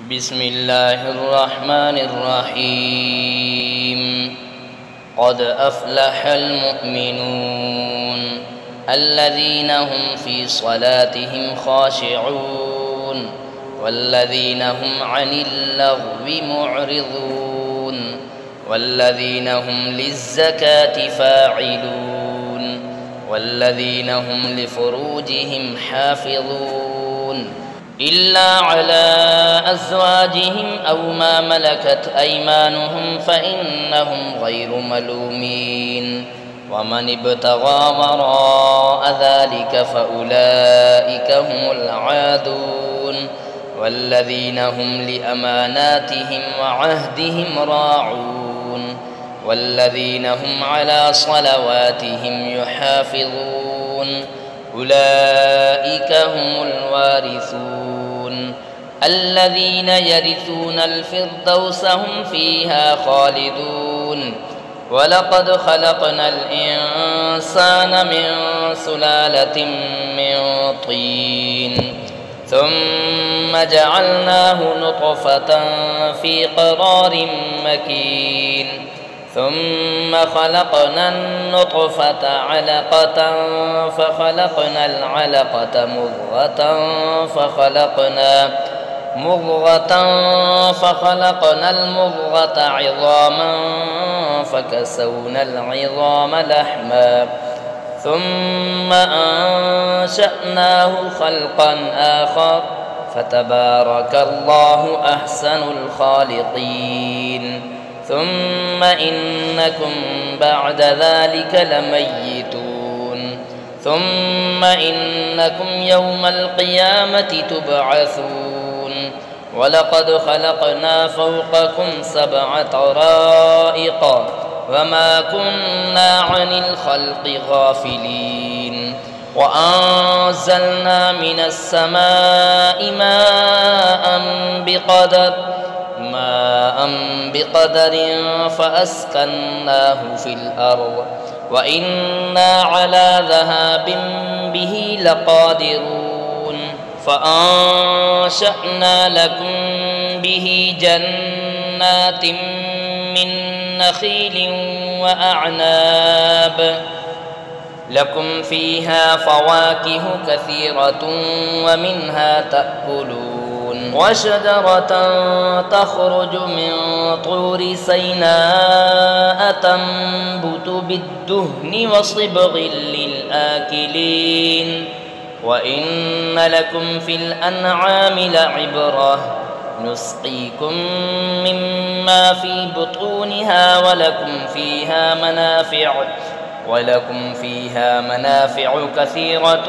بسم الله الرحمن الرحيم. قد أفلح المؤمنون الذين هم في صلاتهم خاشعون والذين هم عن اللغو معرضون والذين هم للزكاة فاعلون والذين هم لفروجهم حافظون إلا على أزواجهم أو ما ملكت أيمانهم فإنهم غير ملومين ومن ابتغى وراء ذلك فأولئك هم العادون والذين هم لأماناتهم وعهدهم راعون والذين هم على صلواتهم يحافظون أولئك هم الوارثون الذين يرثون الفردوس هم فيها خالدون. ولقد خلقنا الإنسان من سلالة من طين ثم جعلناه نطفة في قرار مكين ثم خلقنا النطفة علقة فخلقنا العلقة مضغة فخلقنا المضغة عظاما فكسونا العظام لحما ثم أنشأناه خلقا آخر فتبارك الله أحسن الخالقين. ثم إنكم بعد ذلك لميتون ثم إنكم يوم القيامة تبعثون. ولقد خلقنا فوقكم 7 طرائق وما كنا عن الخلق غافلين وأنزلنا من السماء ماء بقدر فأسكناه في الأرض وإنا على ذهاب به لقادرون. فأنشأنا لكم به جنات من نخيل وأعناب لكم فيها فواكه كثيرة ومنها تأكلون وشجرة تخرج من طور سيناء تنبت بالدهن وصبغ للآكلين. وإن لكم في الأنعام لعبرة نسقيكم مما في بطونها ولكم فيها منافع كثيرة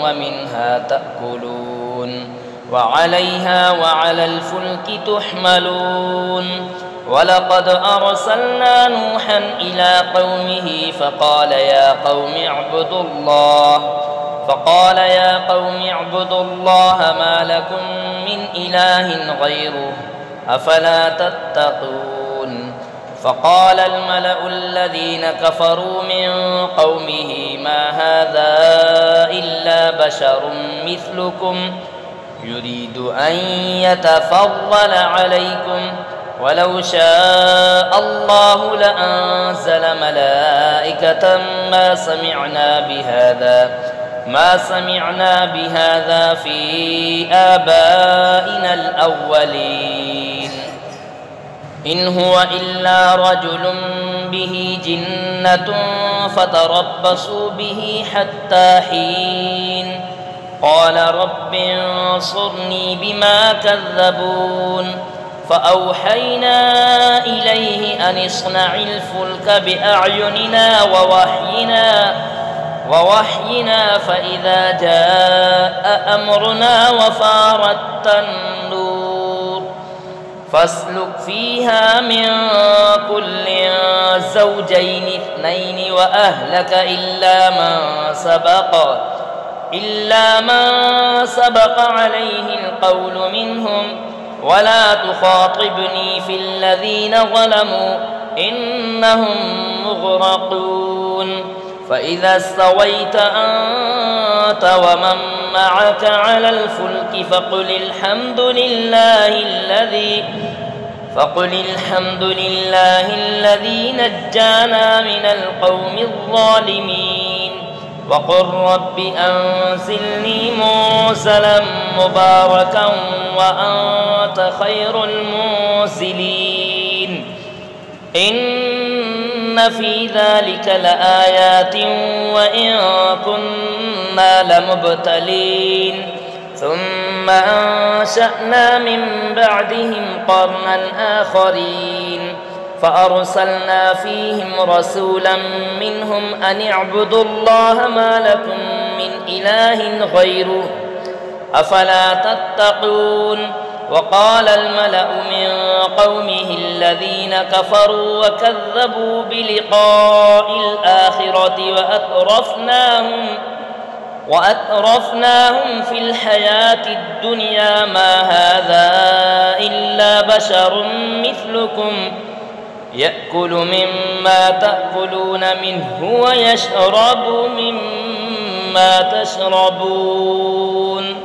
ومنها تأكلون وعليها وعلى الفلك تحملون. ولقد أرسلنا نوحا إلى قومه فقال يا قوم اعبدوا الله ما لكم من إله غيره أفلا تتقون. فقال الملأ الذين كفروا من قومه ما هذا إلا بشر مثلكم يريد أن يتفضل عليكم ولو شاء الله لأنزل ملائكة ما سمعنا بهذا في آبائنا الأولين إن هو إلا رجل به جنة فتربصوا به حتى حين. قال رب انصرني بما كذبون. فأوحينا إليه أن اصنع الفلك بأعيننا ووحينا فإذا جاء أمرنا وفارت النور فاسلك فيها من كل زوجين 2 وأهلك إلا من سبق عليه القول منهم ولا تخاطبني في الذين ظلموا إنهم مغرقون. فإذا استويت أنت ومن معك على الفلك فقل الحمد لله الذي نجانا من القوم الظالمين وقل رب أنزلني منزلا مباركا وأنت خير المنزلين إن في ذلك لآيات وإن كنا لمبتلين ثم أنشأنا من بعدهم قرنا آخرين فأرسلنا فيهم رسولا منهم أن اعبدوا الله ما لكم من إله غيره أفلا تتقون وقال الملأ من قومه الذين كفروا وكذبوا بلقاء الآخرة وأترفناهم في الحياة الدنيا ما هذا إلا بشر مثلكم يأكل مما تأكلون منه ويشرب مما تشربون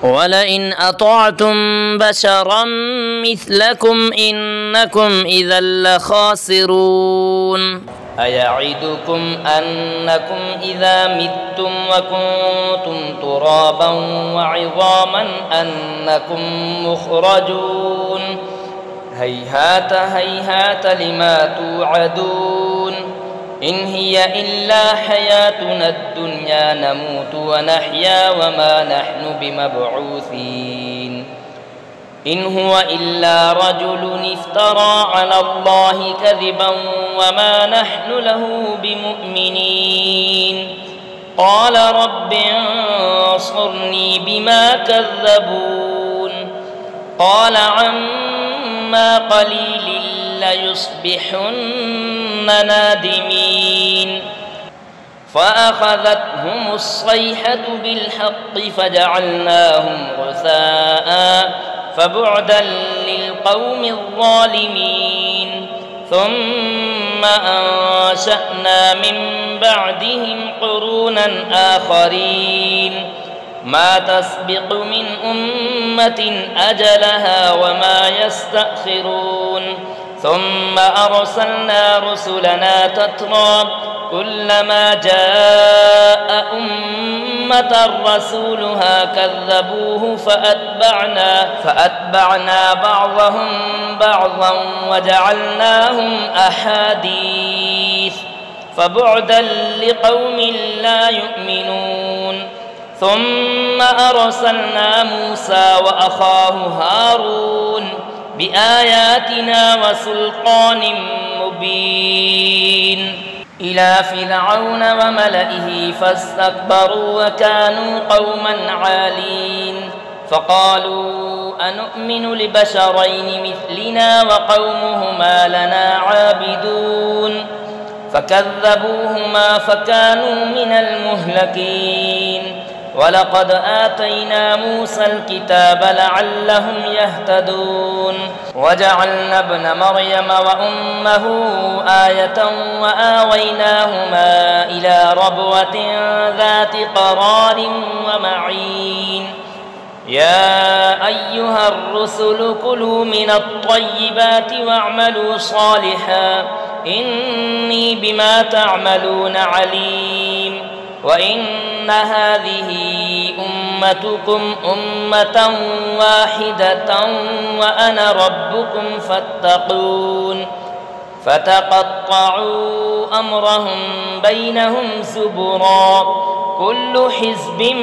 ولئن أطعتم بشرا مثلكم إنكم إذا لخاسرون أيعدكم أنكم إذا متم وكنتم ترابا وعظاما أنكم مخرجون هيهات هيهات لما توعدون إن هي إلا حياتنا الدنيا نموت ونحيا وما نحن بمبعوثين إن هو إلا رجل افترى على الله كذبا وما نحن له بمؤمنين قال رب انصرني بما كذبون قال عما قليل ليصبحن نادمين فأخذتهم الصيحة بالحق فجعلناهم غثاء فبعدا للقوم الظالمين ثم أنشأنا من بعدهم قرونا آخرين ما تسبق من أمة أجلها وما يستأخرون ثم أرسلنا رسلنا تترى كلما جاء أمة رسولها كذبوه فأتبعنا بعضهم بعضا وجعلناهم أحاديث فبعدا لقوم لا يؤمنون ثم أرسلنا موسى وأخاه هارون بآياتنا وسلطان مبين إلى فرعون وملئه فاستكبروا وكانوا قوما عالين فقالوا أنؤمن لبشرين مثلنا وقومهما لنا عابدون فكذبوهما فكانوا من المهلكين ولقد آتينا موسى الكتاب لعلهم يهتدون وجعلنا ابن مريم وأمه آية وآويناهما إلى ربوة ذات قرار ومعين يا أيها الرسل كلوا من الطيبات واعملوا صالحا إني بما تعملون عليم وإن هذه أمتكم أمة واحدة وأنا ربكم فاتقون فتقطعوا أمرهم بينهم زبرا كل حزب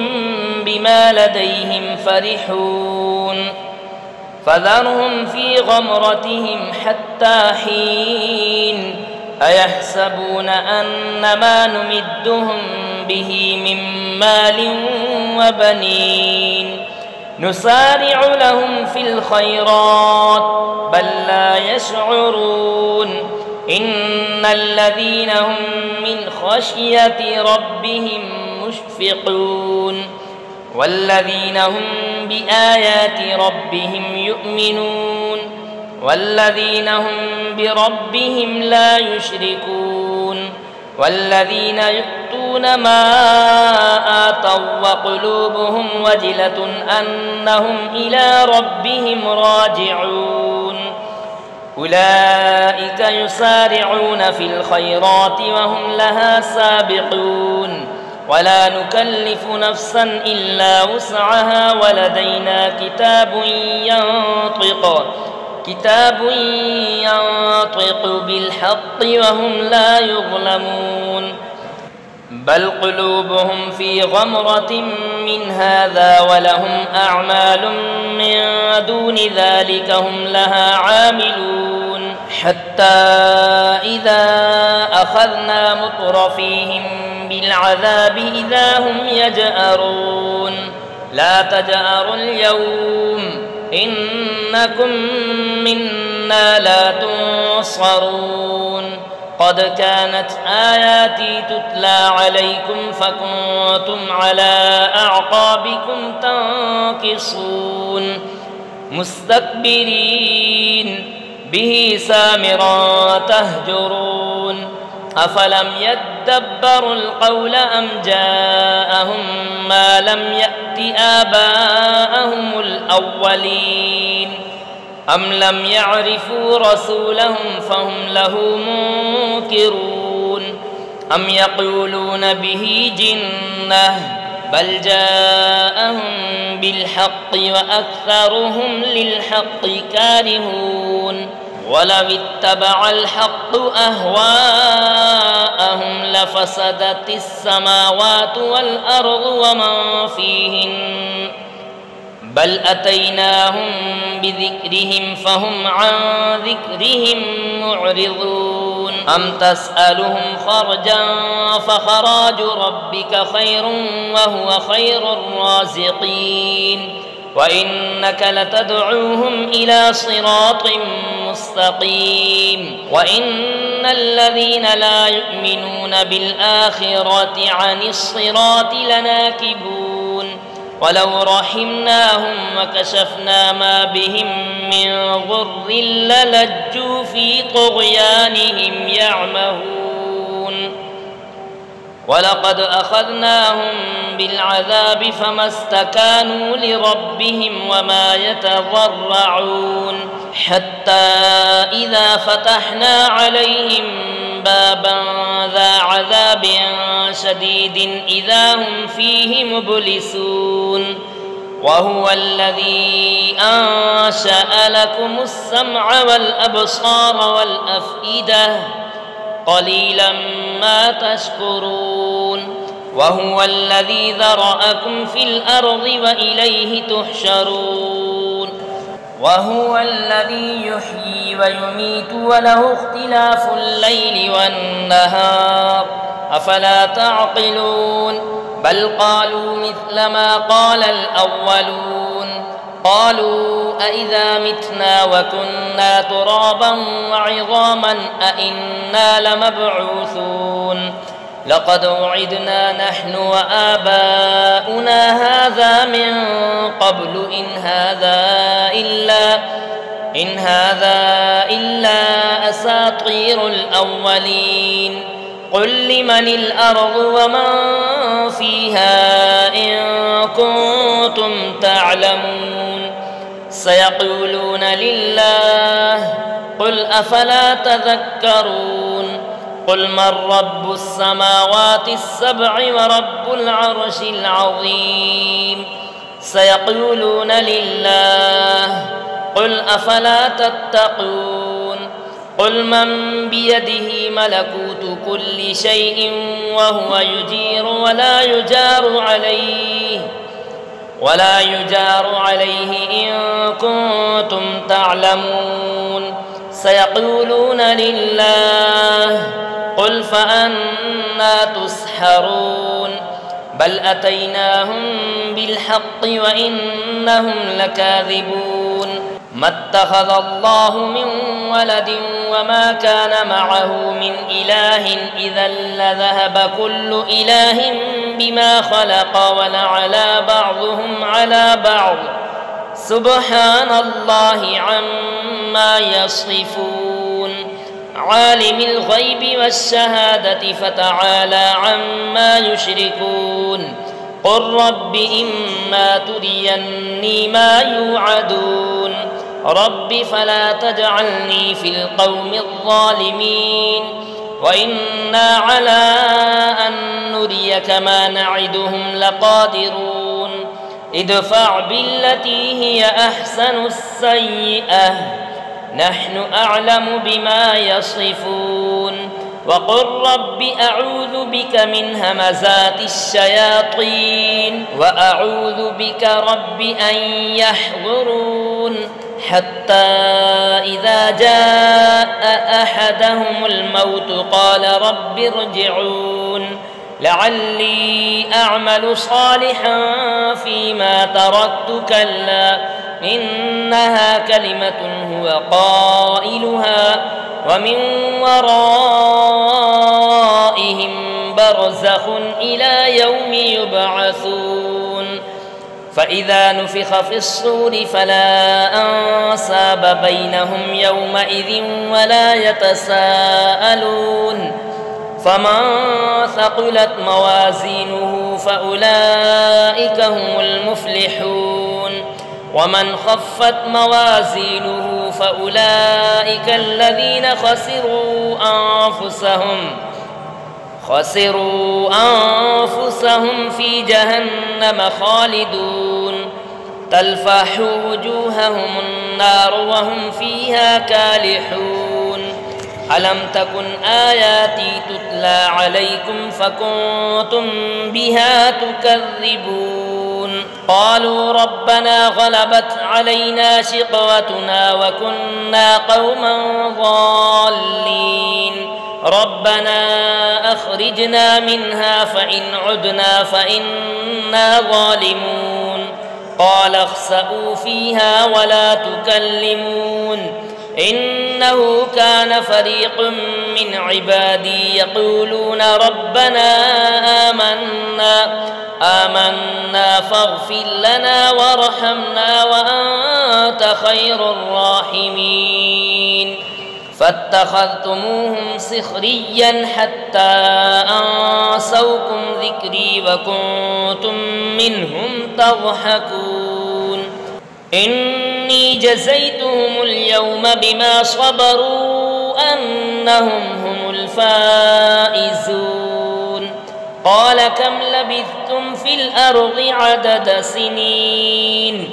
بما لديهم فرحون فذرهم في غمرتهم حتى حين أيحسبون أن ما نمدهم به من مال وبنين نسارع لهم في الخيرات بل لا يشعرون إن الذين هم من خشية ربهم مشفقون والذين هم بآيات ربهم يؤمنون والذين هم بربهم لا يشركون والذين يؤتون يؤتون ما آتوا وقلوبهم وجلة أنهم إلى ربهم راجعون أولئك يسارعون في الخيرات وهم لها سابقون ولا نكلف نفسا إلا وسعها ولدينا كتاب ينطق بالحق وهم لا يظلمون بل قلوبهم في غمرة من هذا ولهم أعمال من دون ذلك هم لها عاملون حتى إذا أخذنا مترفيهم بالعذاب إذا هم يجأرون لا تجأروا اليوم إنكم منا لا تنصرون قد كانت آياتي تتلى عليكم فكنتم على أعقابكم تنكصون مستكبرين به سامرا تهجرون أفلم يدبروا القول أم جاءهم ما لم يأت آباءهم الأولين أم لم يعرفوا رسولهم فهم له منكرون أم يقولون به جنة بل جاءهم بالحق وأكثرهم للحق كارهون ولو اتبع الحق أهواءهم لفسدت السماوات والأرض ومن فيهن بل أتيناهم بذكرهم فهم عن ذكرهم معرضون أم تسألهم خرجا فخراج ربك خير وهو خير الرازقين وإنك لتدعوهم إلى صراط مستقيم وإن الذين لا يؤمنون بالآخرة عن الصراط لناكبون ولو رحمناهم وكشفنا ما بهم من ضر للجوا في طغيانهم يعمهون ولقد أخذناهم بالعذاب فما استكانوا لربهم وما يتضرعون حتى إذا فتحنا عليهم بابا ذا عذاب شديد إذا هم فيه مبلسون وهو الذي أنشأ لكم السمع والأبصار والأفئدة قليلا ما تشكرون وهو الذي ذرأكم في الأرض وإليه تحشرون وهو الذي يحيي ويميت وله اختلاف الليل والنهار أفلا تعقلون بل قالوا مثل ما قال الأولون قالوا أإذا متنا وكنا ترابا وعظاما أإنا لمبعوثون لقد وعدنا نحن وآباؤنا هذا من قبل إن هذا إلا أساطير الأولين قل لمن الأرض ومن فيها إن كنتم تعلمون سيقولون لله قل أفلا تذكرون قل من رب السماوات السبع ورب العرش العظيم سيقولون لله قل أفلا تتقون قل من بيده ملكوت كل شيء وهو يجير ولا يجار عليه إن كنتم تعلمون سيقولون لله قل فأنى تسحرون بل أتيناهم بالحق وإنهم لكاذبون ما اتخذ الله من ولد وما كان معه من إله إذا لذهب كل إله بما خلق ولعلى بعضهم على بعض سبحان الله عما يصفون عالم الغيب والشهادة فتعالى عما يشركون قل رب إما تريني ما يوعدون رب فلا تجعلني في القوم الظالمين وإنا على أن نريك ما نعدهم لقادرون ادفع بالتي هي أحسن السيئة نحن أعلم بما يصفون وقل رب أعوذ بك من همزات الشياطين وأعوذ بك رب أن يحضرون حتى إذا جاء أحدهم الموت قال رب ارجعون لعلي أعمل صالحا فيما تركت كلا إنها كلمة هو قائلها ومن ورائهم برزخ إلى يوم يبعثون فإذا نفخ في الصور فلا أنساب بينهم يومئذ ولا يتساءلون فمن ثقلت موازينه فأولئك هم المفلحون ومن خفت موازينه فأولئك الذين خسروا أنفسهم في جهنم خالدون تلفح وجوههم النار وهم فيها كالحون ألم تكن آياتي تتلى عليكم فكنتم بها تكذبون قالوا ربنا غلبت علينا شقوتنا وكنا قوما ضالين ربنا أخرجنا منها فإن عدنا فإنا ظالمون قال اخسئوا فيها ولا تكلمون إنه كان فريق من عبادي يقولون ربنا آمنا فاغفر لنا وارحمنا وأنت خير الراحمين فاتخذتموهم سخريا حتى أنسوكم ذكري وكنتم منهم تضحكون إني جزيتهم اليوم بما صبروا أنهم هم الفائزون قال كم لبثتم في الأرض عدد سنين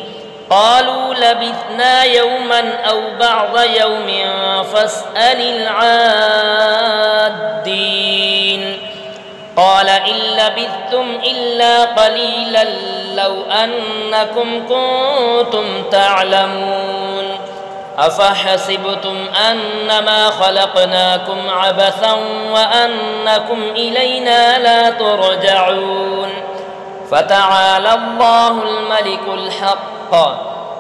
قالوا لبثنا يوما أو بعض يوم فاسأل العادين قال إن لبثتم إلا قليلا لو أنكم كنتم تعلمون أفحسبتم أنما خلقناكم عبثا وأنكم إلينا لا ترجعون فتعالى الله الملك الحق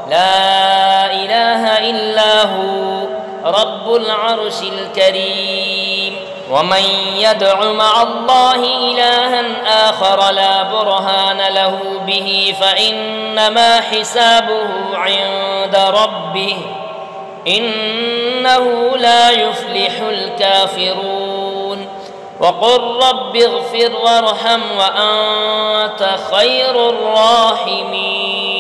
لا إله إلا هو رب العرش الكريم ومن يدع مع الله إلها آخر لا برهان له به فإنما حسابه عند ربه إنه لا يفلح الكافرون وقل رب اغفر وارحم وأنت خير الراحمين